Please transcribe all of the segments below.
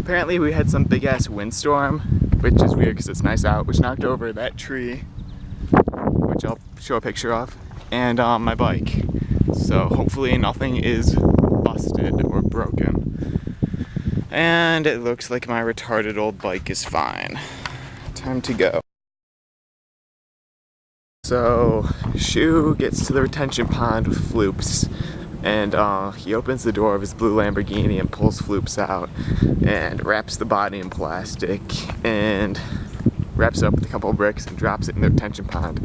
Apparently we had some big ass windstorm, which is weird because it's nice out, which knocked over that tree, which I'll show a picture of, and my bike. So hopefully nothing is busted or broken. And it looks like my retarded old bike is fine. Time to go. So Shu gets to the retention pond with Floops, and he opens the door of his blue Lamborghini and pulls Floops out and wraps the body in plastic and wraps it up with a couple of bricks and drops it in the retention pond.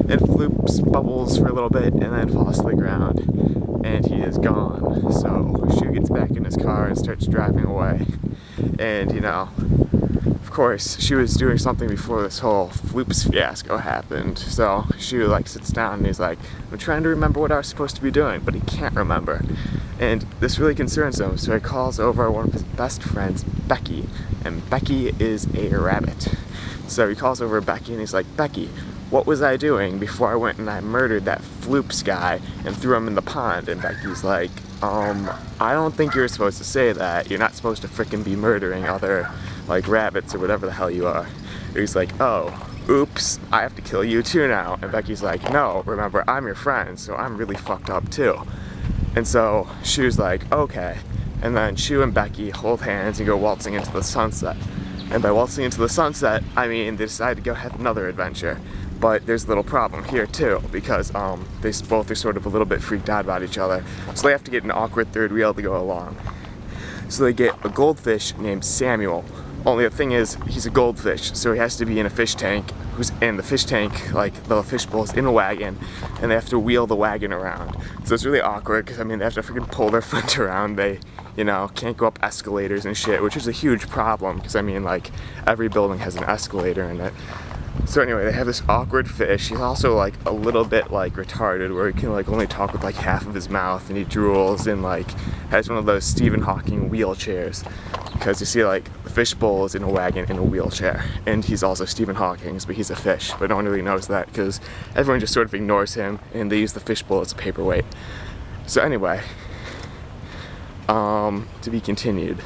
And Floops bubbles for a little bit and then falls to the ground, and he is gone. So Shu gets back in his car and starts driving away. And you know, of course, she was doing something before this whole Floops fiasco happened. So she like sits down and he's like, I'm trying to remember what I was supposed to be doing, but he can't remember. And this really concerns him, so he calls over one of his best friends, Becky, and Becky is a rabbit. So he calls over Becky and he's like, Becky, what was I doing before I went and I murdered that Floops guy and threw him in the pond? And Becky's like, I don't think you're supposed to say that. You're not supposed to frickin' be murdering other, like, rabbits or whatever the hell you are. And he's like, oh, oops, I have to kill you too now. And Becky's like, no, remember, I'm your friend, so I'm really fucked up too. And so Shu's like, okay. And then Shu and Becky hold hands and go waltzing into the sunset. And by waltzing into the sunset, I mean they decide to go have another adventure. But there's a little problem here too, because they both are sort of a little bit freaked out about each other. So they have to get an awkward third wheel to go along. So they get a goldfish named Samuel. Only the thing is, he's a goldfish, so he has to be in a fish tank, who's in the fish tank, like the fish bowl's in a wagon, and they have to wheel the wagon around. So it's really awkward, because I mean, they have to freaking pull their friend around. They, you know, can't go up escalators and shit, which is a huge problem, because I mean, like, every building has an escalator in it. So anyway, they have this awkward fish. He's also like a little bit like retarded, where he can like only talk with like half of his mouth, and he drools and like has one of those Stephen Hawking wheelchairs. Because you see, like, the fishbowl is in a wagon in a wheelchair, and he's also Stephen Hawking, but he's a fish. But no one really knows that because everyone just sort of ignores him, and they use the fishbowl as a paperweight. So anyway, to be continued.